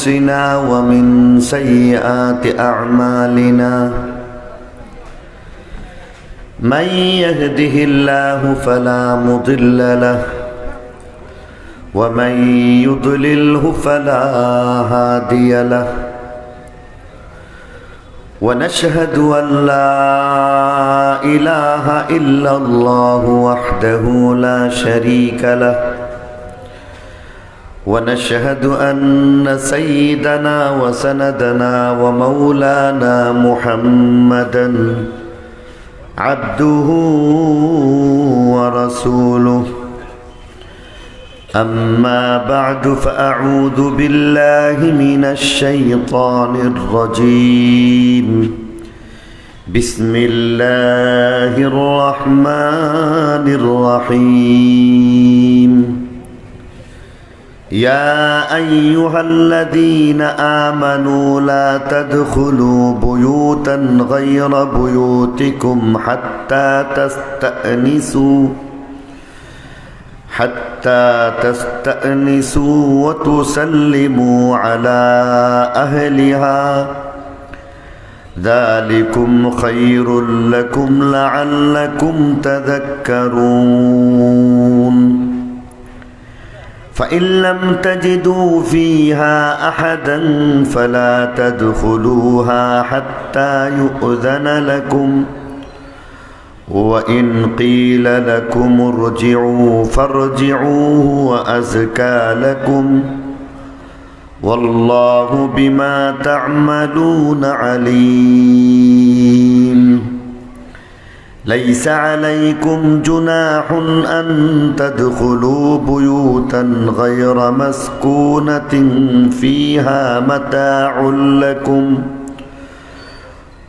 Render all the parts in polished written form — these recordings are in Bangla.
أنفسنا ومن سيئات أعمالنا من يهده الله فلا مضل له ومن يضلله فلا هادي له ونشهد أن لا إله إلا الله وحده لا شريك له ونشهد أن سيدنا وسندنا ومولانا محمدا عبده ورسوله أما بعد فأعوذ بالله من الشيطان الرجيم بسم الله الرحمن الرحيم يا أيها الذين آمنوا لا تدخلوا بيوتا غير بيوتكم حتى تستأنسوا وتسلموا على أهلها ذلكم خير لكم لعلكم تذكرون فإن لم تجدوا فيها أحدا فلا تدخلوها حتى يؤذن لكم وإن قيل لكم ارجعوا فارجعوا وأزكى لكم والله بما تعملون عليم ليس عليكم جناح أن تدخلوا بيوتا غير مسكونة فيها متاع لكم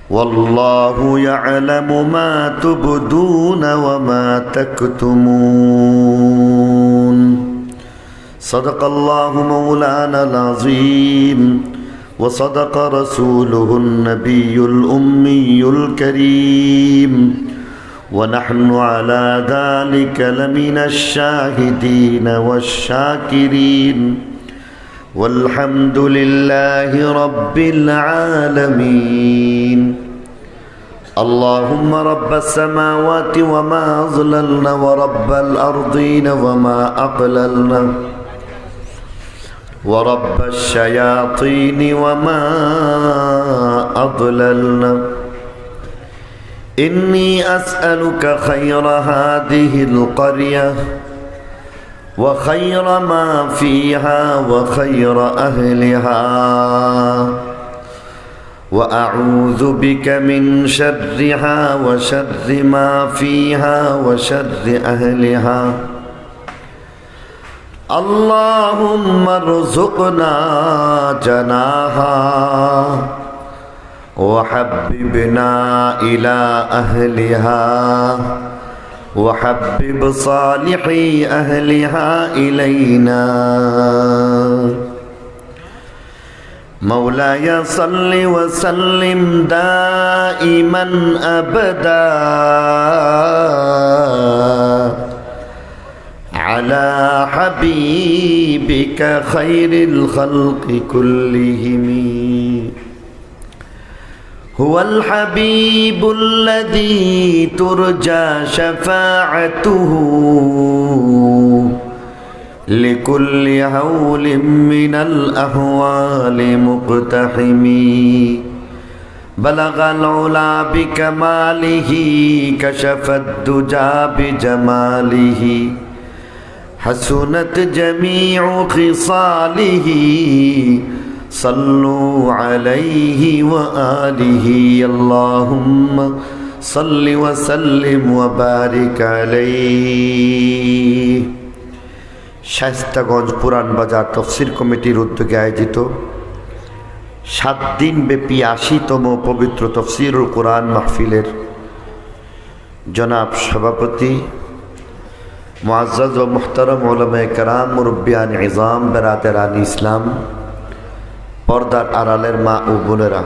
والله يعلم ما تبدون وما تكتمون صدق الله مولانا العظيم وصدق رسوله النبي الأمي الكريم ونحن على ذلك لمن الشاهدين والشاكرين والحمد لله رب العالمين اللهم رب السماوات وما أظللنا ورب الأرضين وما أقللنا ورب الشياطين وما أضللنا إني أسألك خير هذه القرية وخير ما فيها وخير أهلها وأعوذ بك من شرها وشر ما فيها وشر أهلها اللهم ارزقنا جناها وحببنا إلى أهلها وحبب صالحي أهلها إلينا مولاي صل وسلم دائما أبدا على حبيبك خير الخلق كلهم هو الحبيب الذي ترجى شفاعته لكل هول من الأهوال مقتحم بلغ العلا بكماله كشف الدجى بجماله حسنت جميع خصاله صلوا عليه وآله اللهم صل وسلم وبارك عليه শায়েস্তাগঞ্জ পুরান বাজার তফসির কমিটির উদ্যোগে আয়োজিত 7 দিন ব্যাপী 80তম পবিত্র তফসিরুল কোরআন মাহফিলের জনাব সভাপতি মুআজ্জাজ ও মুহতারাম উলামায়ে কেরাম মুরব্বিয়ান ইজাম বেরাদারান ইসলাম পর্দার আড়ালের মা ও বোনেরা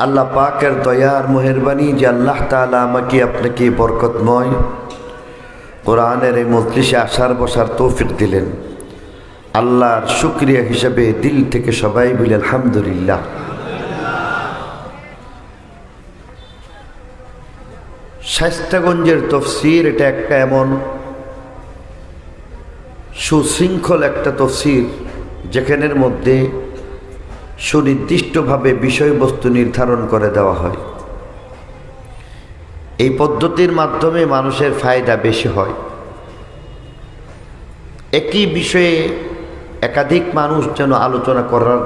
আল্লাহ পাকের দয়ার মেহেরবানি যে আল্লাহ তাআলা আমাকে আপনাকে বরকতময় কোরআনের এই মজলিসে আসার বসার তৌফিক দিলেন আল্লাহর শুকরিয়া হিসাবে দিল থেকে সবাই বলি আলহামদুলিল্লাহ। শায়েস্তাগঞ্জের তফসির এটা একটা এমন সুশৃঙ্খল একটা তফসির যেখানের মধ্যে সুনির্দিষ্টভাবে বিষয়বস্তু নির্ধারণ করে দেওয়া হয়। এই পদ্ধতির মাধ্যমে মানুষের ফায়দা বেশি হয়। একই বিষয়ে একাধিক মানুষ যেন আলোচনা করার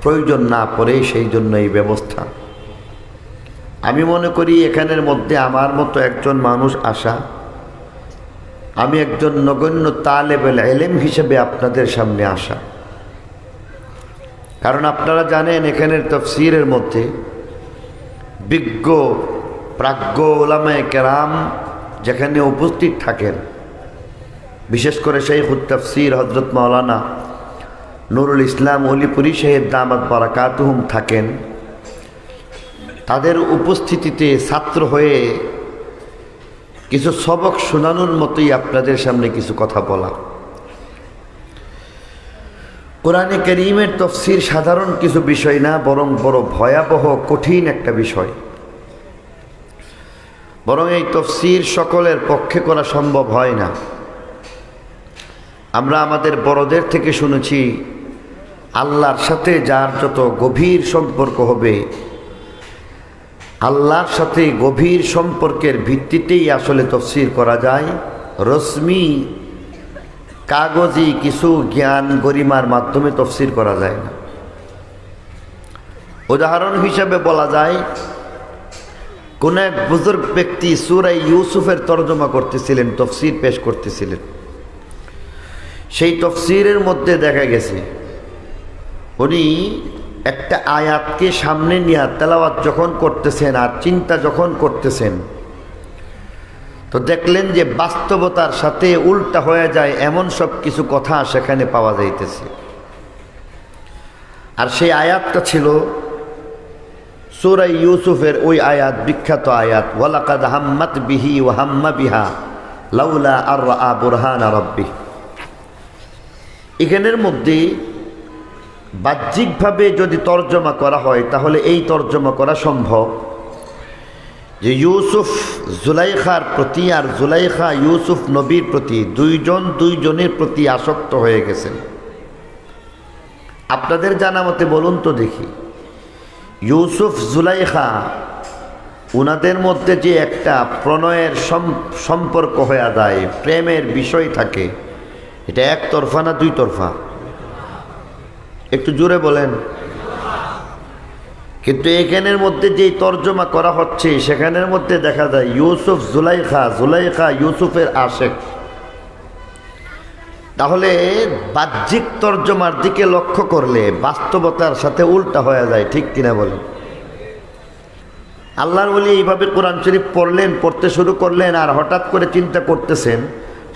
প্রয়োজন না পড়ে, সেই জন্য এই ব্যবস্থা। আমি মনে করি এখানের মধ্যে আমার মতো একজন মানুষ আসা, আমি একজন নগণ্য তালেবুল ইলম হিসেবে আপনাদের সামনে আসা। কারণ আপনারা জানেন এখানের তাফসীরের মধ্যে বিজ্ঞ প্রাজ্ঞ উলামায়ে কেরাম যেখানে উপস্থিত থাকেন, বিশেষ করে শাইখুত তাফসীর হযরত মাওলানা নুরুল ইসলাম ওলিপুরি সাহেব দামাত বারাকাতুহুম থাকেন। তাদের উপস্থিতিতে ছাত্র হয়ে কিছু সবক শোনানোর মতোই আপনাদের সামনে কিছু কথা বলা। কোরআনে কারীমের তাফসীর সাধারণ কিছু বিষয় না, বরং বড় ভয়াবহ কঠিন একটা বিষয়। বরং এই তাফসীর সকলের পক্ষে করা সম্ভব হয় না। আমরা আমাদের বড়দের থেকে শুনেছি, আল্লাহর সাথে যার যত গভীর সম্পর্ক হবে, আল্লাহর সাথে গভীর সম্পর্কের ভিত্তিতেই আসলে তাফসীর করা যায়। রশ্মি কাগজি কিছু জ্ঞান গরিমার মাধ্যমে তাফসীর করা যায় না। উদাহরণ হিসাবে বলা যায়, কোন এক বুজুর্গ ব্যক্তি সূরা ইউসুফের তরজমা করতেছিলেন, তাফসীর পেশ করতেছিলেন। সেই তাফসীরের মধ্যে দেখা গেছে উনি একটা আয়াতকে সামনে নিয়ে তেলাওয়াত যখন করতেছেন আর চিন্তা যখন করতেছেন, তো দেখলেন যে বাস্তবতার সাথে উল্টা হয়ে যায় এমন সব কিছু কথা সেখানে পাওয়া যাইতেছে। আর সেই আয়াতটা ছিল সূরা ইউসুফের ওই আয়াত, বিখ্যাত আয়াত, ওয়ালাকাদ হাম্মাত বিহি ওয়া হাম্মা বিহা লাউলা আর রাআ বুরহানা রাব্বিহি। এখানের মধ্যে বাহ্যিকভাবে যদি তর্জমা করা হয় তাহলে এই তর্জমা করা সম্ভব যে ইউসুফ জুলাইখার প্রতি আর জুলাইখা ইউসুফ নবীর প্রতি দুইজনের প্রতি আসক্ত হয়ে গেছেন। আপনাদের জানা মতে বলুন তো দেখি, ইউসুফ জুলাইখা উনাদের মধ্যে যে একটা প্রণয়ের সম্পর্ক হয়ে যায়, প্রেমের বিষয় থাকে, এটা একতরফা না দুই তরফা? একটু জোরে বলেন। কিন্তু এখানের মধ্যে যেই তর্জমা করা হচ্ছে সেখানের মধ্যে দেখা যায় ইউসুফ জুলাইখা, জুলাইখা ইউসুফের আশেক। তাহলে বাহ্যিক তর্জমার দিকে লক্ষ্য করলে বাস্তবতার সাথে উল্টা হয়ে যায়, ঠিক কিনা বলেন? আল্লাহর ওলি এইভাবে কোরআন শরীফ পড়লেন, পড়তে শুরু করলেন, আর হঠাৎ করে চিন্তা করতেছেন,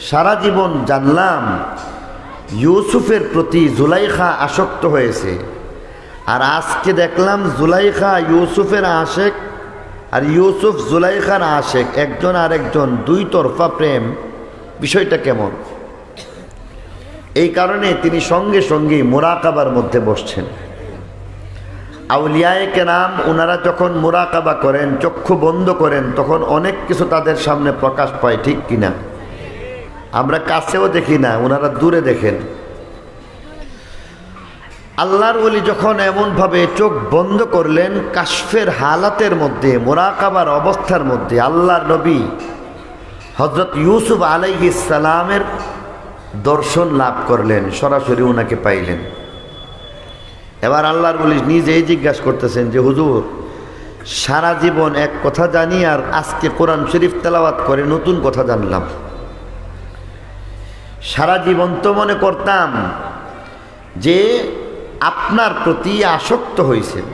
সারা জীবন জানলাম ইউসুফের প্রতি জুলাইখা আসক্ত হয়েছে, আর আজকে দেখলাম জুলাইখা ইউসুফের আশেক আর ইউসুফ জুলাইখার আশেক, একজন আর একজন দুই তরফা প্রেম। বিষয়টা কেমন? এই কারণে তিনি সঙ্গে সঙ্গে মুরাকাবার মধ্যে বসছেন। আউলিয়ায়ে কেরাম ওনারা যখন মুরাকাবা করেন, চক্ষু বন্ধ করেন, তখন অনেক কিছু তাদের সামনে প্রকাশ পায়, ঠিক কিনা? আমরা কাছেও দেখি না, ওনারা দূরে দেখেন। আল্লাহর ওলি যখন এমনভাবে চোখ বন্ধ করলেন, কাশফের হালাতের মধ্যে, মুরাকাবার অবস্থার মধ্যে আল্লাহর নবী হযরত ইউসুফ আলাইহিস সালামের দর্শন লাভ করলেন, সরাসরি ওনাকে পাইলেন। এবার আল্লাহর ওলি নিজেই জিজ্ঞাসা করতেছেন যে হুজুর, সারা জীবন এক কথা জানি আর আজকে কোরআন শরীফ তেলাওয়াত করে নতুন কথা জানলাম। সারা জীবন তো মনে করতাম যে আপনার প্রতি আসক্ত হয়েছেন,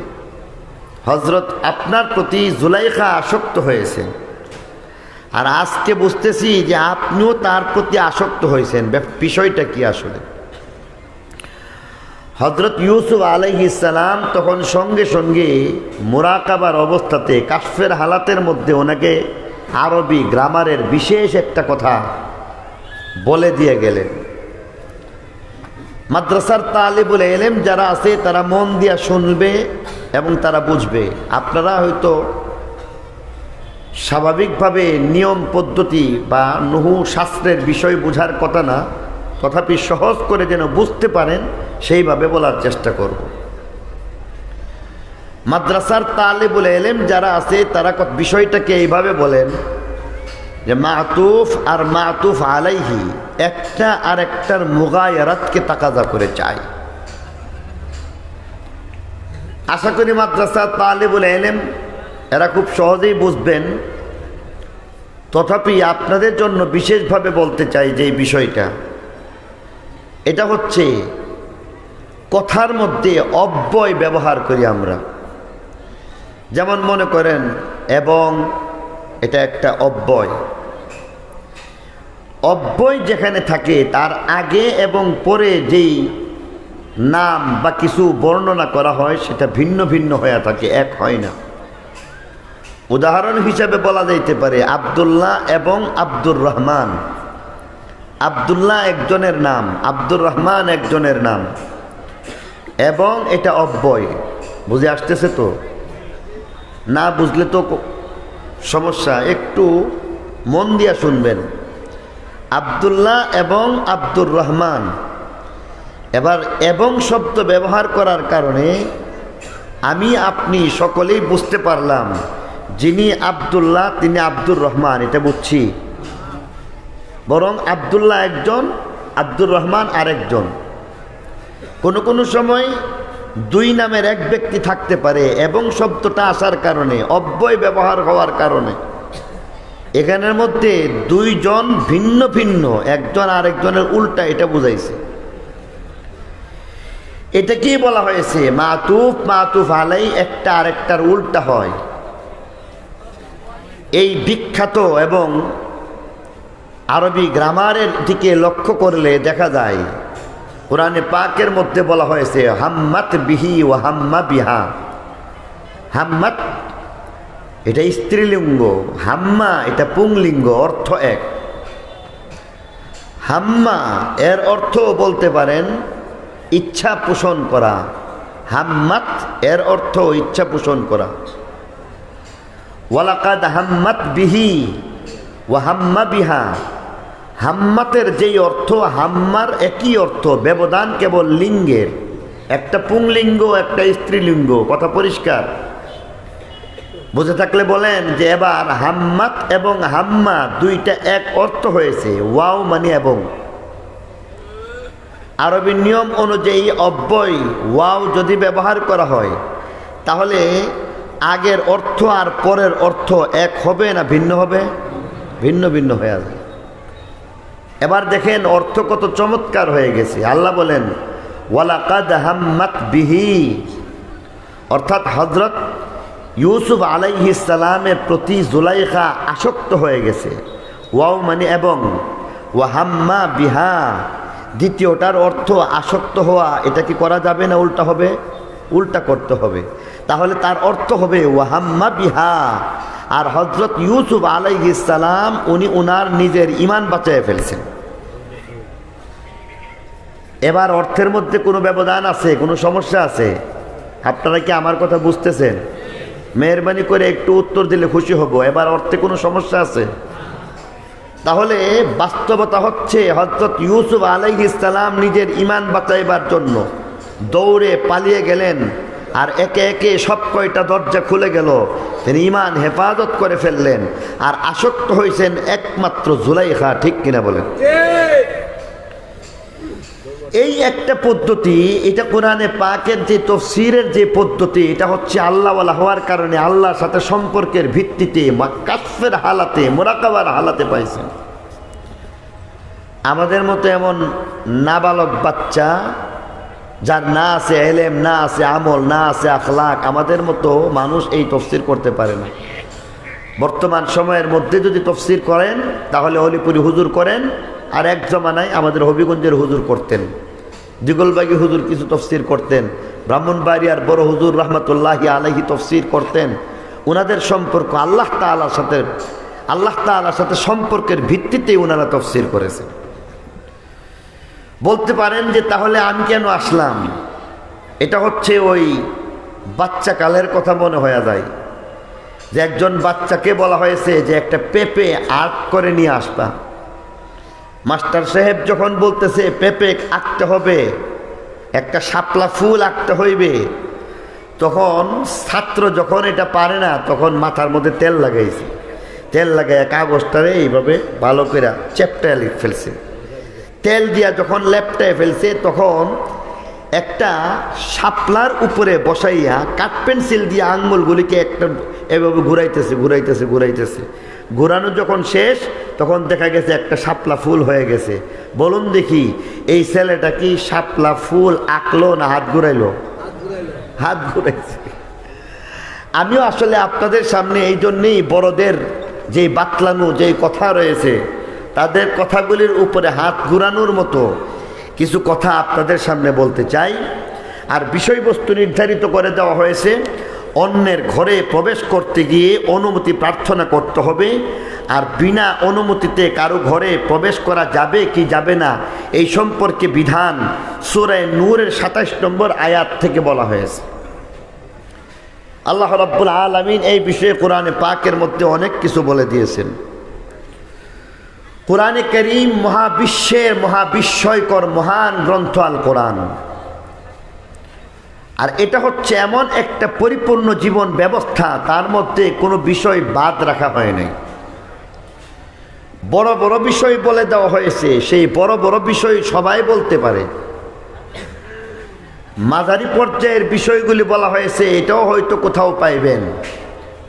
হযরত আপনার প্রতি জুলাইখা আসক্ত হয়েছেন, আর আজকে বুঝতেছি যে আপনিও তার প্রতি আসক্ত হয়েছেন। বিষয়টা কি আসলে? হযরত ইউসুফ আলাইহিস সালাম তখন সঙ্গে সঙ্গে মুরাকাবার অবস্থাতে কাশফের হালাতের মধ্যে ওনাকে আরবি গ্রামারের বিশেষ একটা কথা বলে দিয়ে গেলেন। মাদ্রাসার তালিবুল ইলম যারা আছে তারা মন দিয়া শুনবে এবং তারা বুঝবে। আপনারা হয়তো স্বাভাবিকভাবে নিয়ম পদ্ধতি বা নহু শাস্ত্রের বিষয় বোঝার কথা না, তথাপি সহজ করে যেন বুঝতে পারেন সেইভাবে বলার চেষ্টা করব। মাদ্রাসার তালিবুল ইলম যারা আছে তারা বিষয়টাকে এইভাবে বলেন যে মাতুফ আর মাতুফ আলাইহি একটা আর একটার মুগায়ারাতকে তাকাজা করে চায়। আশা করি মাদ্রাসার তালিবুল ইলম এরা খুব সহজেই বুঝবেন, তথাপি আপনাদের জন্য বিশেষভাবে বলতে চাই যে এই বিষয়টা, এটা হচ্ছে কথার মধ্যে অব্যয় ব্যবহার করি আমরা। যেমন মনে করেন এবং, এটা একটা অব্যয়। অব্যয় যেখানে থাকে তার আগে এবং পরে যেই নাম বা কিছু বর্ণনা করা হয় সেটা ভিন্ন ভিন্ন হয়ে থাকে, এক হয় না। উদাহরণ হিসাবে বলা যাইতে পারে আব্দুল্লাহ এবং আব্দুর রহমান। আব্দুল্লাহ একজনের নাম, আব্দুর রহমান একজনের নাম, এবং এটা অব্যয়। বুঝে আসতেছে তো? না বুঝলে তো সমস্যা, একটু মন দিয়া শুনবেন। আব্দুল্লাহ এবং আব্দুর রহমান, এবার এবং শব্দ ব্যবহার করার কারণে আমি আপনি সকলেই বুঝতে পারলাম যিনি আব্দুল্লাহ তিনি আব্দুর রহমান, এটা বুঝছি। বরং আব্দুল্লাহ একজন, আব্দুর রহমান আরেকজন। কোনো কোনো সময় দুই নামের এক ব্যক্তি থাকতে পারে এবং শব্দটা আসার কারণে, অব্যয় ব্যবহার হওয়ার কারণে এখানের মধ্যে দুইজন ভিন্ন ভিন্ন, একজন আরেকজনের উল্টা, এটা বুঝাইছে। এটা কি বলা হয়েছে? মাতুফ মাতুফ আলাই একটা আরেকটার উল্টা হয়। এই বিখ্যাত এবং আরবি গ্রামারের দিকে লক্ষ্য করলে দেখা যায় কোরআনে পাকের মধ্যে বলা হয়েছে হাম্মাত বিহি ও হাম্মা বিহা। হাম্মাত এটা স্ত্রীলিঙ্গ, হাম্মা এটা পুংলিঙ্গ, অর্থ এক। হাম্মা এর অর্থ বলতে পারেন ইচ্ছা পোষণ করা, হাম্মাত এর অর্থ ইচ্ছা পোষণ করা। ওয়ালাকাদ হাম্মাত বিহি ওয়া হাম্মা বিহা, হাম্মাতের যেই অর্থ হাম্মার একই অর্থ, ব্যবধান কেবল লিঙ্গের, একটা পুংলিঙ্গ একটা স্ত্রীলিঙ্গ। কথা পরিষ্কার? বুঝে থাকলে বলেন যে এবার হাম্মাত এবং হাম্মা দুইটা এক অর্থ হয়েছে, ওয়াও মানে এবং। আরবি নিয়ম অনুযায়ী অব্যয় ওয়াও যদি ব্যবহার করা হয় তাহলে আগের অর্থ আর পরের অর্থ এক হবে না ভিন্ন হবে? ভিন্ন ভিন্ন হয়ে যাবে। এবার দেখেন অর্থ কত চমৎকার হয়ে গেছে। আল্লাহ বলেন ওয়ালাকাদ হাম্মাত বিহি, অর্থাৎ হযরত ইউসুফ আলাইহিস সালামের প্রতি জুলাইখা আসক্ত হয়ে গেছে। ওয়াও মানে এবং, ওয়া হাম্মা বিহা দ্বিতীয়টার অর্থ আসক্ত হওয়া। এটা কি করা যাবে না উল্টা হবে? উল্টা করতে হবে। তাহলে তার অর্থ হবে ওয়া হাম্মা বিহা। আর হযরত ইউসুফ আলাইহিস সালাম উনি ওনার নিজের ঈমান বাঁচিয়ে ফেলছেন। এবার অর্থের মধ্যে কোনো ব্যবধান আছে, কোনো সমস্যা আছে? আপনারা কি আমার কথা বুঝতেছেন? মেহরবানি করে একটু উত্তর দিলে খুশি হব। এবার অর্থে কোনো সমস্যা আছে? তাহলে বাস্তবতা হচ্ছে হযরত ইউসুফ আলাইহিস সালাম নিজের ঈমান বাঁচাইবার জন্য দৌড়ে পালিয়ে গেলেন, আর একে একে সব কয়টা দরজা খুলে গেল, তিনি ঈমান হেফাজত করে ফেললেন, আর আসক্ত হয়েছেন একমাত্র জুলাইখা। ঠিক কিনা বলেন? এই একটা পদ্ধতি, এটা কোরআনে পাকের যে তাফসীরের যে পদ্ধতি, এটা হচ্ছে আল্লাহওয়ালা হওয়ার কারণে আল্লাহর সাথে সম্পর্কের ভিত্তিতে কাশফের হালাতে, মুরাকাবার হালাতে পাইছেন। আমাদের মতো এমন নাবালক বাচ্চা যার না আছে এলেম, না আছে আমল, না আছে আখলাক, আমাদের মতো মানুষ এই তাফসীর করতে পারে না। বর্তমান সময়ের মধ্যে যদি তাফসীর করেন তাহলে হলিপুরি হুজুর করেন, আর এক জমানায় আমাদের হবিগঞ্জের হুজুর করতেন, দিগলবাগী হুজুর কিছু তাফসীর করতেন, ব্রাহ্মণবাড়িয়ার বড় হুজুর রহমতুল্লাহি আলাইহি তাফসীর করতেন। ওনাদের সম্পর্ক আল্লাহ তাআলার সাথে সম্পর্কের ভিত্তিতে ওনারা তাফসীর করেছেন। বলতে পারেন যে তাহলে আমি কেন আসলাম? এটা হচ্ছে ওই বাচ্চাকালের কথা মনে হয়ে যায়, যে একজন বাচ্চাকে বলা হয়েছে যে একটা পেঁপে আর্ট করে নিয়ে আসবা। মাস্টার সাহেব যখন বলতেছে পেঁপে আঁকতে হবে, একটা শাপলা ফুল আঁকতে হইবে, তখন ছাত্র যখন এটা পারে না তখন মাথার মধ্যে তেল লাগাইছে, তেল লাগাইয়া কাগজটারে এইভাবে ভালো করে চ্যাপটায় লিখে ফেলছে। তেল দিয়া যখন লেপটায় ফেলছে তখন একটা শাপলার উপরে বসাইয়া কাঠ পেন্সিল দিয়ে আঙ্গুলগুলিকে একটা এভাবে ঘুরাইতেছে ঘুরাইতেছে ঘুরাইতেছে। ঘুরানো যখন শেষ তখন দেখা গেছে একটা শাপলা ফুল হয়ে গেছে। বলুন দেখি এই ছেলেটা কি শাপলা ফুল আঁকলো না হাত ঘুরাইলো? হাত ঘুরাইছে। আমিও আসলে আপনাদের সামনে এই জন্যেই বড়দের যে বাতলানো যে কথা রয়েছে তাদের কথাগুলির উপরে হাত ঘুরানোর মতো কিছু কথা আপনাদের সামনে বলতে চাই। আর বিষয়বস্তু নির্ধারিত করে দেওয়া হয়েছে, অন্যের ঘরে প্রবেশ করতে গিয়ে অনুমতি প্রার্থনা করতে হবে, আর বিনা অনুমতিতে কারো ঘরে প্রবেশ করা যাবে কি যাবে না এই সম্পর্কে বিধান সূরা নূরের ২৭ নম্বর আয়াত থেকে বলা হয়েছে। আল্লাহ রাব্বুল আলামিন এই বিষয়ে কোরআনে পাকের মধ্যে অনেক কিছু বলে দিয়েছেন। কোরআনে কারীম মহাবিশ্বের মহাবিস্ময়কর মহান গ্রন্থ আল কোরআন, আর এটা হচ্ছে এমন একটা পরিপূর্ণ জীবন ব্যবস্থা, তার মধ্যে কোনো বিষয় বাদ রাখা হয় নাই। বড় বড় বিষয় বলে দেওয়া হয়েছে, সেই বড় বড় বিষয় সবাই বলতে পারে। মাঝারি পর্যায়ের বিষয়গুলি বলা হয়েছে, এটাও হয়তো কোথাও পাইবেন।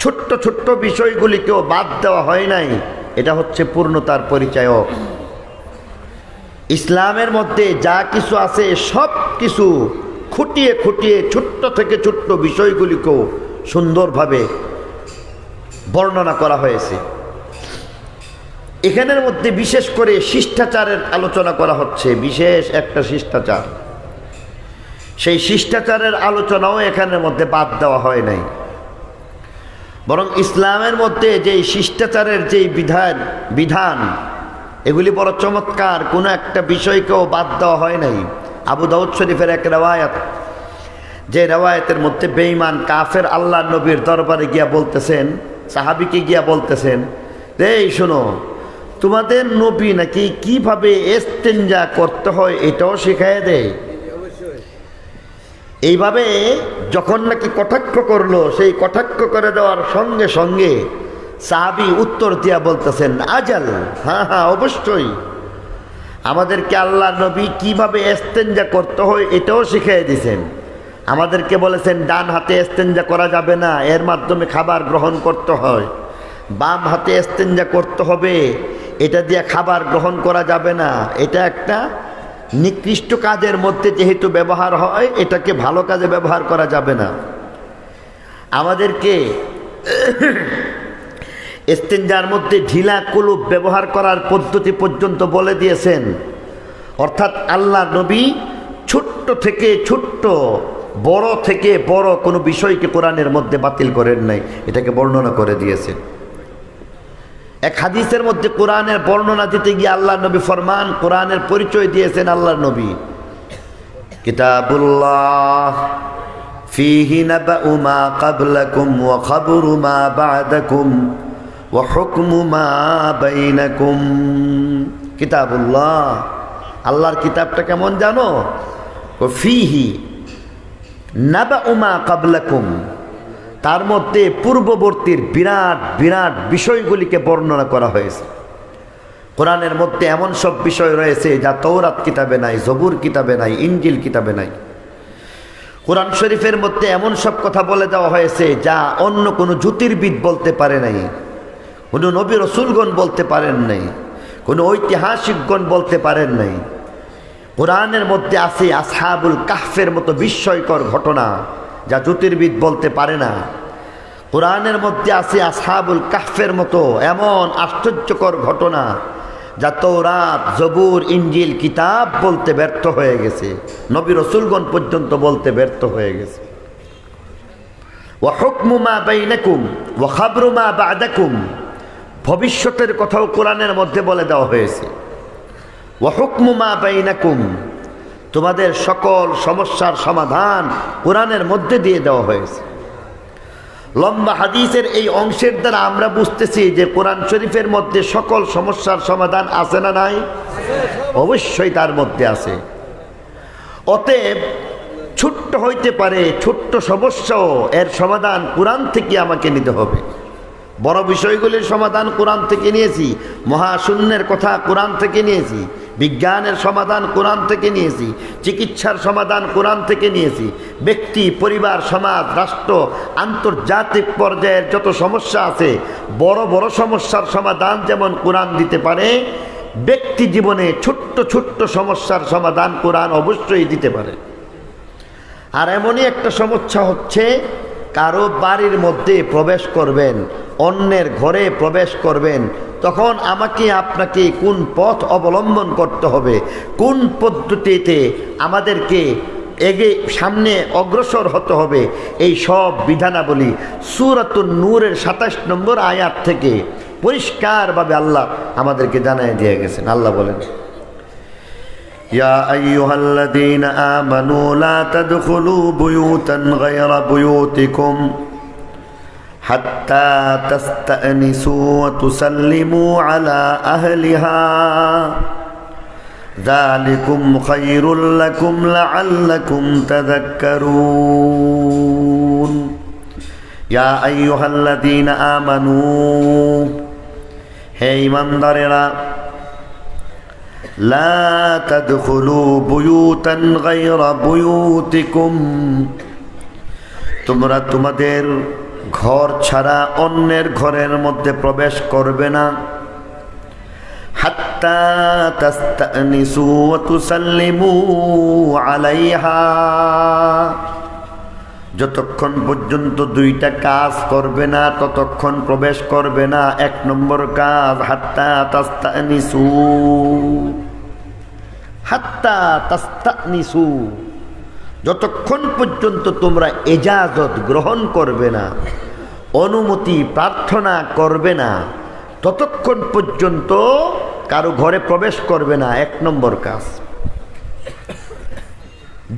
ছোট্ট ছোট্ট বিষয়গুলিকেও বাদ দেওয়া হয় নাই, এটা হচ্ছে পূর্ণতার পরিচায়ক। ইসলামের মধ্যে যা কিছু আছে সব কিছু খুঁটিয়ে খুঁটিয়ে ছোট্ট থেকে ছোট্ট বিষয়গুলিকেও সুন্দরভাবে বর্ণনা করা হয়েছে। এখানের মধ্যে বিশেষ করে শিষ্টাচারের আলোচনা করা হচ্ছে, বিশেষ একটা শিষ্টাচার। সেই শিষ্টাচারের আলোচনাও এখানের মধ্যে বাদ দেওয়া হয় নাই, বরং ইসলামের মধ্যে যেই শিষ্টাচারের যেই বিধান এগুলি বড় চমৎকার, কোনো একটা বিষয়কেও বাদ দেওয়া হয় নাই। আবু দাউদ শরীফের এক রেওয়ায়াত, যে রেওয়ায়াতের মধ্যে বেঈমান কাফের আল্লাহ নবীর দরবারে গিয়া বলতেছেন, সাহাবীকে গিয়া বলতেছেন, এই শোনো, তোমাদের নবী নাকি কিভাবে ইস্তেঞ্জা করতে হয় এটাও শিখাইয়া দেয়। এইভাবে যখন নাকি কটাক্ষ করলো, সেই কটাক্ষ করে দেওয়ার সঙ্গে সঙ্গে সাহাবী উত্তর দিয়া বলতেছেন, আজাল, হ্যাঁ হ্যাঁ অবশ্যই, আমাদেরকে আল্লাহ নবী কিভাবে ইস্তেঞ্জা করতে হয় এটাও শিখিয়ে দিয়েছেন। আমাদেরকে বলেছেন ডান হাতে ইস্তেঞ্জা করা যাবে না, এর মাধ্যমে খাবার গ্রহণ করতে হয়। বাম হাতে ইস্তেঞ্জা করতে হবে, এটা দিয়ে খাবার গ্রহণ করা যাবে না। এটা একটা নিকৃষ্ট কাজের মধ্যে যেহেতু ব্যবহার হয়, এটাকে ভালো কাজে ব্যবহার করা যাবে না। আমাদেরকে ইস্তেঞ্জার মধ্যে ঢিলা কুলুপ ব্যবহার করার পদ্ধতি পর্যন্ত বলে দিয়েছেন। অর্থাৎ আল্লাহ নবী ছোট্ট থেকে ছোট্ট, বড় থেকে বড় কোনো বিষয়কে কোরআনের মধ্যে বাতিল করেন নাই, এটাকে বর্ণনা করে দিয়েছেন। এক হাদিসের মধ্যে কোরআনের বর্ণনা দিতে গিয়ে আল্লাহ নবী ফরমান, কোরআনের পরিচয় দিয়েছেন আল্লাহর নবী, কিতাবুল্লাহ ফীহি নাবাউ মা ক্বাবলাকুম ওয়া খাবরু মা বা'দাকুম ওয়া হুকমু মা বাইনাকুম। কিতাবুল্লাহ, আল্লাহর কিতাবটা কেমন জানো? ফীহি নাবাউ মা ক্বাবলাকুম, তার মধ্যে পূর্ববর্তীর বিরাট বিরাট বিষয়গুলিকে বর্ণনা করা হয়েছে। কোরআনের মধ্যে এমন সব বিষয় রয়েছে যা তৌরাত কিতাবে নাই, জবুর কিতাবে নাই, ইনজিল কিতাবে নাই। কোরআন শরীফের মধ্যে এমন সব কথা বলে দেওয়া হয়েছে যা অন্য কোনো জ্যোতির্বিদ বলতে পারে নাই, কোনো নবী রসুলগণ বলতে পারেন নাই, কোনো ঐতিহাসিকগণ বলতে পারেন নাই। কোরআনের মধ্যে আছে আসহাবুল কাহফের মতো বিস্ময়কর ঘটনা যা জ্যোতির্বিদ বলতে পারে না। কোরআনের মধ্যে আছে আসহাবুল কাহফের মতো এমন আশ্চর্যকর ঘটনা যা তৌরাত, জবুর, ইনজিল কিতাব বলতে ব্যর্থ হয়ে গেছে, নবী রসুলগণ পর্যন্ত বলতে ব্যর্থ হয়ে গেছে। ওয়া হুকমু মা বাইনাকুম ওয়া খাবরু মা বা'দাকুম, ভবিষ্যতের কথাও কোরআনের মধ্যে বলে দেওয়া হয়েছে। ওয়া হুকমু মা বাইনাকুম, তোমাদের সকল সমস্যার সমাধান কোরআনের মধ্যে দিয়ে দেওয়া হয়েছে। লম্বা হাদিসের এই অংশের দ্বারা আমরা বুঝতেছি যে কোরআন শরীফের মধ্যে সকল সমস্যার সমাধান আছে না নাই? অবশ্যই তার মধ্যে আছে। অতএব ছোট্ট হইতে পারে, ছোট্ট সমস্যাও এর সমাধান কোরআন থেকে আমাকে নিতে হবে। বড় বিষয়গুলির সমাধান কোরআন থেকে নিয়েছি, মহাশূন্যের কথা কোরআন থেকে নিয়েছি, বিজ্ঞানের সমাধান কোরআন থেকে নিয়েছি, চিকিৎসার সমাধান কোরআন থেকে নিয়েছি। ব্যক্তি, পরিবার, সমাজ, রাষ্ট্র, আন্তর্জাতিক পর্যায়ের যত সমস্যা আছে, বড় বড় সমস্যার সমাধান যেমন কোরআন দিতে পারে, ব্যক্তি জীবনে ছোট্ট ছোট্ট সমস্যার সমাধান কোরআন অবশ্যই দিতে পারে। আর এমনই একটা সমস্যা হচ্ছে, কারো বাড়ির মধ্যে প্রবেশ করবেন, অন্যের ঘরে প্রবেশ করবেন, তখন আমাকে আপনাকে কোন পথ অবলম্বন করতে হবে, কোন পদ্ধতিতে আমাদেরকে সামনে অগ্রসর হতে হবে, এই সব বিধানাবলী সূরাতুন নূরের ২৭ নম্বর আয়াত থেকে পরিষ্কারভাবে আল্লাহ আমাদেরকে জানিয়ে দিয়ে গেছেন। আল্লাহ বলেন, ইয়া আইয়ুহাল্লাযীনা আমানু লা তাদখুলু বুয়ুতান গায়রা বুয়ুতিকুম হাত্তা তাস্তানিসু ওয়া তুসাল্লিমু আলা আহলিহা যালিকুম খায়রুল লাকুম লাআল্লাকুম তাযাক্কারুন। ইয়া আইয়ুহাল্লাযীনা আমানু, হে ঈমানদারেরা, লা তাদখুলু বুয়ুতান গায়রা বুয়ুতিকুম, তোমরা তোমাদের ঘর ছাড়া অন্যের ঘরের মধ্যে প্রবেশ করবে না। হাত্তা তাস্তানিসু ওয়া তুসাল্লিমু আলাইহা, যতক্ষণ পর্যন্ত দুইটা কাজ করবে না ততক্ষণ প্রবেশ করবে না। ১ নম্বর কাজ হাত্তা তাস্তানিসু, হাত্তা তাস্তানিসু, যতক্ষণ পর্যন্ত তোমরা ইজাজত গ্রহণ করবে না, অনুমতি প্রার্থনা করবে না, ততক্ষণ পর্যন্ত কারো ঘরে প্রবেশ করবে না। ১ নম্বর কাজ।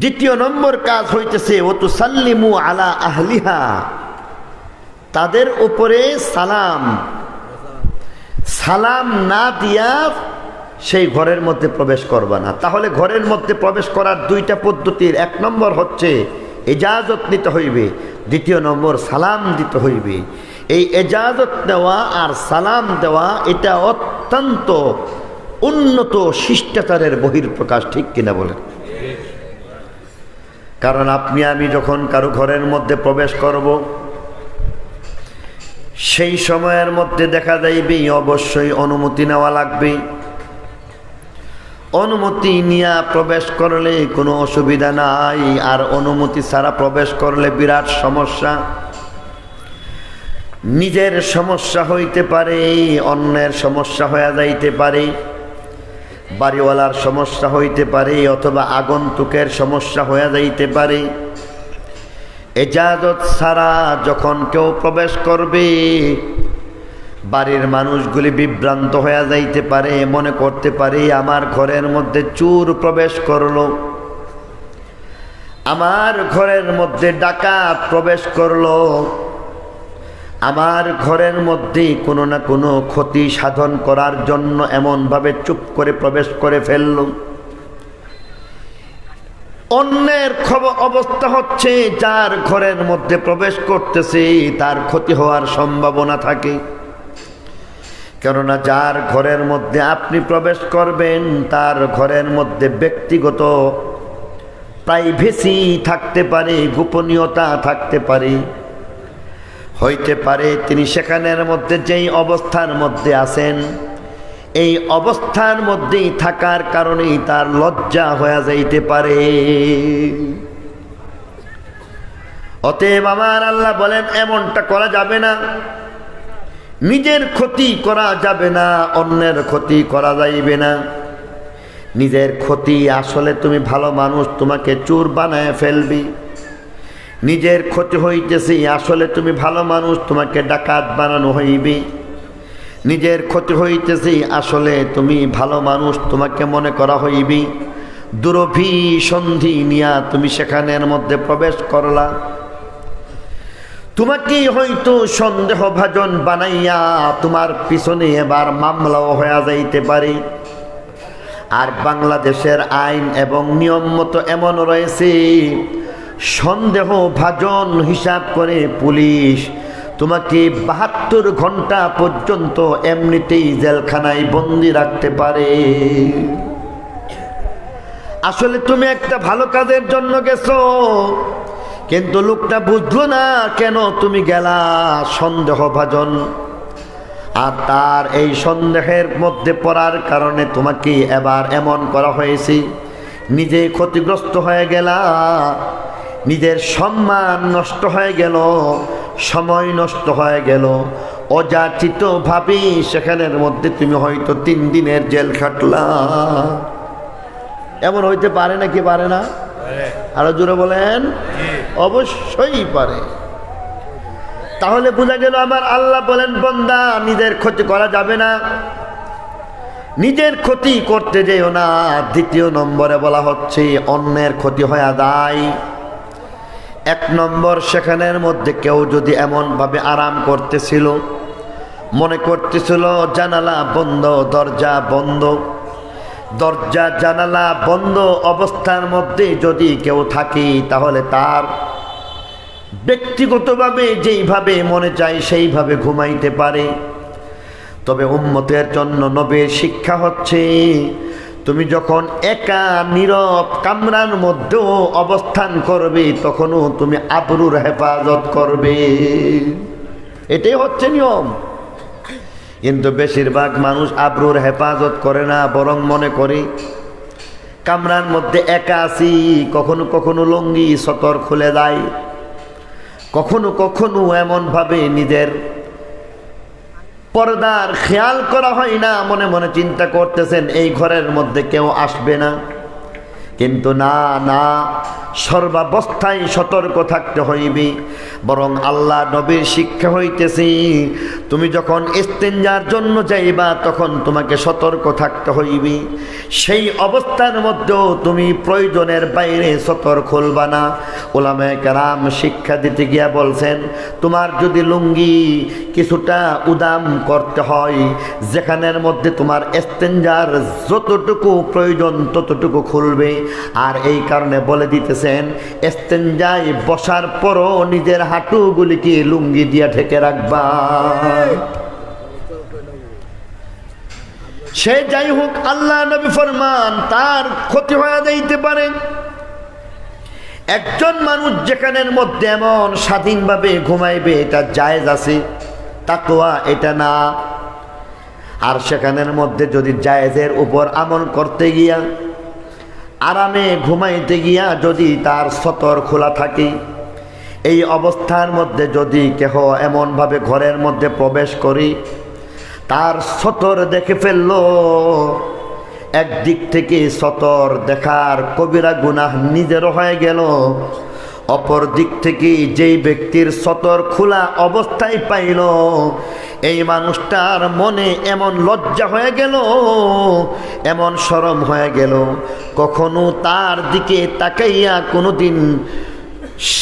২য় নম্বর কাজ হইতেছে ওয়া তুসাল্লিমু আলা আহলিহা, তাদের উপরে সালাম না দিয়া সেই ঘরের মধ্যে প্রবেশ করবা না। তাহলে ঘরের মধ্যে প্রবেশ করার 2টা পদ্ধতির, ১ নম্বর হচ্ছে ইজাজত নিতে হইবে, ২য় নম্বর সালাম দিতে হইবে। এই ইজাজত দেওয়া আর সালাম দেওয়া এটা অত্যন্ত উন্নত শিষ্টাচারের বহির্প্রকাশ, ঠিক কিনা বলেন? কারণ আপনি আমি যখন কারো ঘরের মধ্যে প্রবেশ করব, সেই সময়ের মধ্যে দেখা যাইবে অবশ্যই অনুমতি নেওয়া লাগবে। অনুমতি নিয়ে প্রবেশ করলে কোনো অসুবিধা নাই, আর অনুমতি ছাড়া প্রবেশ করলে বিরাট সমস্যা। নিজের সমস্যা হইতে পারে, অন্যের সমস্যা হয়ে যাইতে পারে, বাড়িওয়ালার সমস্যা হইতে পারে, অথবা আগন্তুকের সমস্যা হয়ে যাইতে পারে। ইজাজত ছাড়া যখন কেউ প্রবেশ করবে, বাড়ির মানুষগুলি বিভ্রান্ত হয়ে যাইতে পারে, মনে করতে পারে আমার ঘরের মধ্যে চোর প্রবেশ করলো, আমার ঘরের মধ্যে ডাকাত প্রবেশ করলো, আমার ঘরের মধ্যে কোনো না কোনো ক্ষতি সাধন করার জন্য এমনভাবে চুপ করে প্রবেশ করে ফেলল। অন্যের অবস্থা হচ্ছে, যার ঘরের মধ্যে প্রবেশ করতেছে তার ক্ষতি হওয়ার সম্ভাবনা থাকে। কেননা যার ঘরের মধ্যে আপনি প্রবেশ করবেন, তার ঘরের মধ্যে ব্যক্তিগত প্রাইভেসি থাকতে পারে, গোপনীয়তা থাকতে পারে। হইতে পারে তিনি সেখানের মধ্যে যেই অবস্থার মধ্যে আছেন, এই অবস্থার মধ্যেই থাকার কারণেই তার লজ্জা হয়ে যাইতে পারে। অতএব আমার আল্লাহ বলেন, এমনটা করা যাবে না। নিজের ক্ষতি করা যাবে না, অন্যের ক্ষতি করা যাইবে না। নিজের ক্ষতি, আসলে তুমি ভালো মানুষ, তোমাকে চোর বানায় ফেলবি। নিজের ক্ষতি হইতেছে, আসলে তুমি ভালো মানুষ, তোমাকে ডাকাত বানানো হইবে। নিজের ক্ষতি হইতেছে, আসলে তুমি ভালো মানুষ, তোমাকে মনে করা হইবি, দুরভিসন্ধি নিয়া তুমি সেখানের মধ্যে প্রবেশ করলা। তোমাকে হয়তো সন্দেহভাজন বানাইয়া তোমার পিছনে এবার মামলাও হয়ে যাইতে পারে। আর বাংলাদেশের আইন এবং নিয়ম মতো এমন রয়েছে, সন্দেহভাজন হিসাব করে পুলিশ তোমাকে 72 ঘন্টা পর্যন্ত এমনিতেই জেলখানায় বন্দি রাখতে পারে। আসলে তুমি একটা ভালো কাজের জন্য গেছো, কিন্তু লোকটা বুঝলো না কেন তুমি গেলা সন্দেহভাজন। আর তার এই সন্দেহের মধ্যে পড়ার কারণে তোমাকে এবার এমন করা হয়েছে, নিজে ক্ষতিগ্রস্ত হয়ে গেলা, নিজের সম্মান নষ্ট হয়ে গেল, সময় নষ্ট হয়ে গেল, অযাচিত ভাবে সেখানের মধ্যে তুমি হয়তো 3 দিনের জেল খাটলা। এমন হইতে পারে নাকি পারে না? আরো জোরে বলেন। অবশ্যই পারে। তাহলে বোঝা গেল আমার আল্লাহ বলেন, বান্দা নিজের ক্ষতি করা যাবে না, নিজের ক্ষতি করতে যেও না। দ্বিতীয় নম্বরে বলা হচ্ছে অন্যের ক্ষতি হয়ে যায়। 1 নম্বর, সেখানের মধ্যে কেউ যদি এমনভাবে আরাম করতেছিল, মনে করতেছিল জানালা বন্ধ, দরজা বন্ধ, দরজা জানালা বন্ধ অবস্থার মধ্যে যদি কেউ থাকে, তাহলে তার ব্যক্তিগতভাবে যেইভাবে মনে চায় সেইভাবে ঘুমাইতে পারে। তবে উম্মতের জন্য নবীর শিক্ষা হচ্ছে, তুমি যখন একা নীরব কামরার মধ্যেও অবস্থান করবে, তখনও তুমি আবরুর হেফাজত করবে। এটাই হচ্ছে নিয়ম। কিন্তু বেশিরভাগ মানুষ আবরুর হেফাজত করে না, বরং মনে করে কামরার মধ্যে একা আছি। কখনো কখনো লুঙ্গি সতর খুলে দেয়, কখনো কখনো এমনভাবে নিজের পর্দার খেয়াল করা হয় না, মনে মনে চিন্তা করতেছেন এই ঘরের মধ্যে কেউ আসবে না। কিন্তু না না, সর্বাবস্থায় সতর্ক থাকতে হইবে। বরং আল্লাহ নবীর শিক্ষা হইতেছি, তুমি যখন ইস্তেঞ্জার জন্য যাইবা তখন তোমাকে সতর্ক থাকতে হইবে। সেই অবস্থার মধ্যেও তুমি প্রয়োজনের বাইরে সতর খুলবা না। উলামায়ে কেরাম শিক্ষা দিতে গিয়া বলছেন, তোমার যদি লুঙ্গি কিছুটা উদাম করতে হয়, যেখানের মধ্যে তোমার ইস্তেঞ্জার যতটুকু প্রয়োজন ততটুকু খুলবে। আর এই কারণে বলে দিতেছেন, ইস্তেঞ্জায় বসার পরও নিজের হাঁটুগুলিকে লুঙ্গি দিয়া ঢেকে রাখবা। সে যাই হোক, আল্লাহ নবী ফরমান তার ক্ষতি হয়ে যাইতে পারে। একজন মানুষ যেখানের মধ্যে এমন স্বাধীনভাবে ঘুমাইবে, এটা জায়েজ আছে, তাকওয়া এটা না। আর সেখানের মধ্যে যদি জায়েজের উপর আমল করতে গিয়া, আরামে ঘুমাইতে গিয়া যদি তার সতর খোলা থাকে, এই অবস্থার মধ্যে যদি কেহ এমনভাবে ঘরের মধ্যে প্রবেশ করি, তার সতর দেখে ফেলল, একদিক থেকে সতর দেখার কবিরা গুনাহ নিজেরও হয়ে গেল, অপর দিক থেকে যেই ব্যক্তির সতর খোলা অবস্থায় পাইল, এই মানুষটার মনে এমন লজ্জা হয়ে গেল, এমন শরম হয়ে গেল, কখনো তার দিকে তাকাইয়া কোনোদিন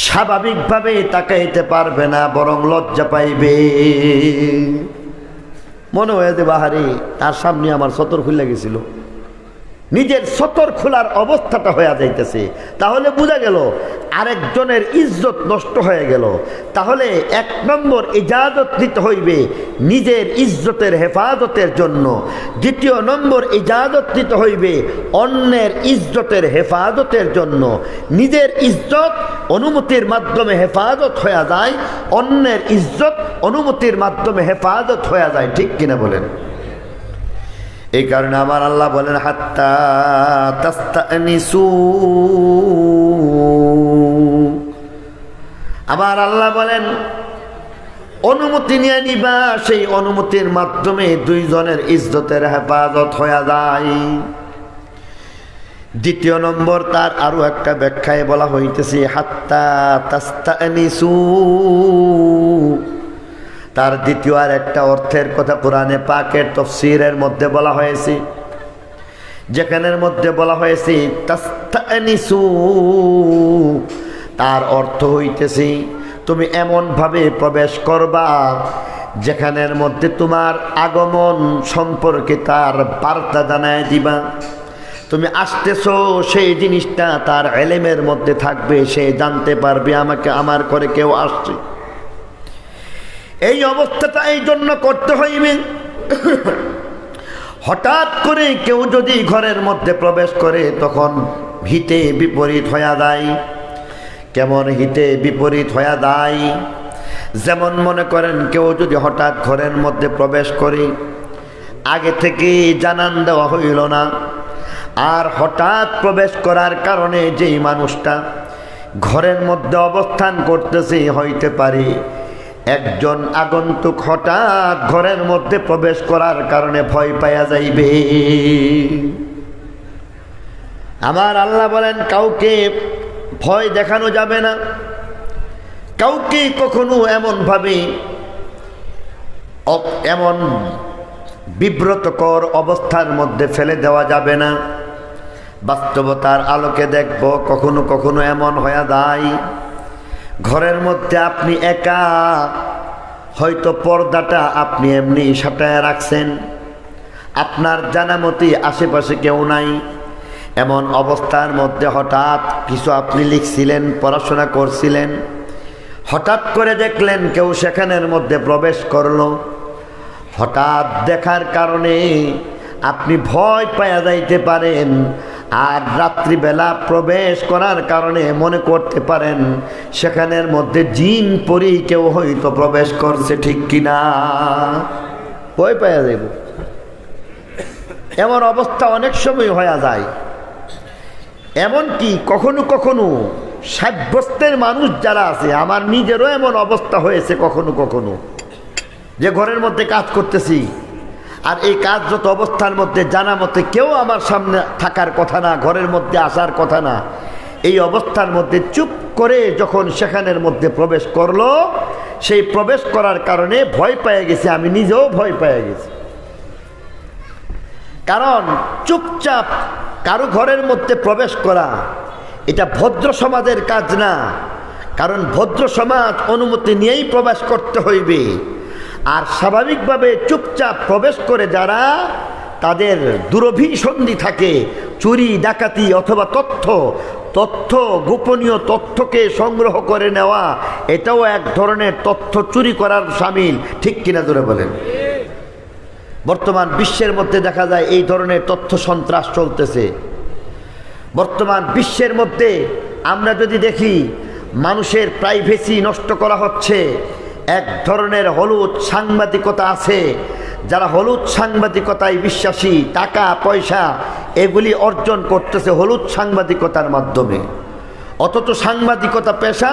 স্বাভাবিকভাবে তাকাইতে পারবে না, বরং লজ্জা পাইবে। মনে হয়ে যে বাহারে তার সামনে আমার সতর খুলে গেছিল, নিজের সতর খোলার অবস্থাটা হয়ে যাইতেছে। তাহলে বোঝা গেল আরেকজনের ইজ্জত নষ্ট হয়ে গেল। তাহলে 1 নম্বর ইজাজত নিতে হইবে নিজের ইজ্জতের হেফাজতের জন্য। 2 নম্বর ইজাজত নিতে হইবে অন্যের ইজ্জতের হেফাজতের জন্য। নিজের ইজ্জত অনুমতির মাধ্যমে হেফাজত হয়ে যায়, অন্যের ইজ্জত অনুমতির মাধ্যমে হেফাজত হয়ে যায়। ঠিক কিনা বলেন? এই কারণে আমার আল্লাহ বলেন, হাত্তা তাস্তানিসু। আবার আল্লাহ বলেন অনুমতি নিয়ে নিবা, সেই অনুমতির মাধ্যমে 2 জনের ইজ্জতের হেফাজত হয়ে যায়। 2 নম্বর তার আরো একটা ব্যাখ্যায় বলা হইতেছে, হাত্তা তাস্তানিসু, তার দ্বিতীয় আর একটা অর্থের কথা কোরআনে পাকের তাফসীরের মধ্যে বলা হয়েছে, যেখানের মধ্যে বলা হয়েছে তাস্তানিসু, তার অর্থ হইতেছে তুমি এমনভাবে প্রবেশ করবা যেখানের মধ্যে তোমার আগমন সম্পর্কে তার বার্তা জানায় দিবা। তুমি আসতেছো সেই জিনিসটা তার ইলমের মধ্যে থাকবে, সে জানতে পারবে আমাকে আমার ঘরে কেউ আসছে। এই অবস্থাটা এই জন্য করতে হইবে, হঠাৎ করে কেউ যদি ঘরের মধ্যে প্রবেশ করে তখন হিতে বিপরীত হয়ে যায়। কেমন হিতে বিপরীত হয়ে যায়? যেমন মনে করেন কেউ যদি হঠাৎ ঘরের মধ্যে প্রবেশ করে, আগে থেকে জানান দেওয়া হইল না, আর হঠাৎ প্রবেশ করার কারণে যেই মানুষটা ঘরের মধ্যে অবস্থান করতেছে, হইতে পারে একজন আগন্তুক হঠাৎ ঘরের মধ্যে প্রবেশ করার কারণে ভয় পাইয়া যাইবে। আমার আল্লাহ বলেন কাউকে ভয় দেখানো যাবে না, কাউকে কখনো এমন বিব্রতকর অবস্থার মধ্যে ফেলে দেওয়া যাবে না। বাস্তবতার আলোকে দেখব কখনো কখনো এমন হয়ে যায় ঘরের মধ্যে আপনি একা, হয়তো পর্দাটা আপনি এমনি সাঁটায় রাখছেন, আপনার জানামতি আশেপাশে কেউ নাই, এমন অবস্থার মধ্যে হঠাৎ কিছু আপনি লিখছিলেন, পড়াশোনা করছিলেন, হঠাৎ করে দেখলেন কেউ সেখানের মধ্যে প্রবেশ করলো। হঠাৎ দেখার কারণে আপনি ভয় পাওয়া যাইতে পারেন, আর রাত্রিবেলা প্রবেশ করার কারণে মনে করতে পারেন সেখানের মধ্যে জিন পরি কেউ হয়তো প্রবেশ করছে, ঠিক কিনা? ভয় পাওয়া যাইব। এমন অবস্থা অনেক সময় হয়ে যায়। এমনকি কখনো কখনো সাব্যস্তের মানুষ যারা আছে, আমার নিজেরও এমন অবস্থা হয়েছে কখনো কখনো, যে ঘরের মধ্যে কাজ করতেছি, আর এই কাজরত অবস্থার মধ্যে জানা মতে কেউ আমার সামনে থাকার কথা না, ঘরের মধ্যে আসার কথা না, এই অবস্থার মধ্যে চুপ করে যখন সেখানের মধ্যে প্রবেশ করলো, সেই প্রবেশ করার কারণে ভয় পেয়ে গেছি, আমি নিজেও ভয় পেয়ে গেছি। কারণ চুপচাপ কারো ঘরের মধ্যে প্রবেশ করা এটা ভদ্র সমাজের কাজ না, কারণ ভদ্র সমাজ অনুমতি নিয়েই প্রবেশ করতে হইবে। আর স্বাভাবিকভাবে চুপচাপ প্রবেশ করে যারা, তাদের দুরভিসন্ধি থাকে, চুরি ডাকাতি অথবা তথ্য গোপনীয় তথ্যকে সংগ্রহ করে নেওয়া, এটাও এক ধরনের তথ্য চুরি করার শামিল, ঠিক কিনা জোরে বলেন? বর্তমান বিশ্বের মধ্যে দেখা যায় এই ধরনের তথ্য সন্ত্রাস চলতেছে। বর্তমান বিশ্বের মধ্যে আমরা যদি দেখি মানুষের প্রাইভেসি নষ্ট করা হচ্ছে। এক ধরনের হলুদ সাংবাদিকতা আছে, যারা হলুদ সাংবাদিকতায় বিশ্বাসী, টাকা পয়সা এগুলি অর্জন করতেছে হলুদ সাংবাদিকতার মাধ্যমে। অথচ সাংবাদিকতা পেশা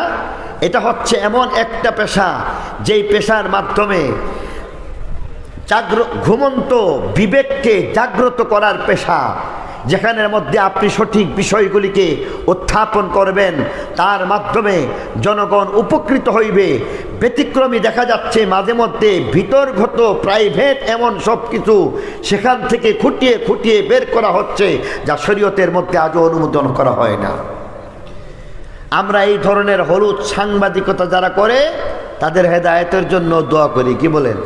এটা হচ্ছে এমন একটা পেশা যেই পেশার মাধ্যমে ঘুমন্ত বিবেককে জাগ্রত করার পেশা, যেখানের মধ্যে আপনি সঠিক বিষয়গুলিকে উত্থাপন করবেন, তার মাধ্যমে জনগণ উপকৃত হইবে। ব্যতিক্রমী দেখা যাচ্ছে মাঝে মধ্যে ভিতরগত প্রাইভেট এমন সব কিছু সেখান থেকে খুঁটিয়ে খুঁটিয়ে বের করা হচ্ছে, যা শরীয়তের মধ্যে আজও অনুমোদন করা হয় না। আমরা এই ধরনের হলুদ সাংবাদিকতা যারা করে তাদের হেদায়েতের জন্য দোয়া করি, কি বলেন?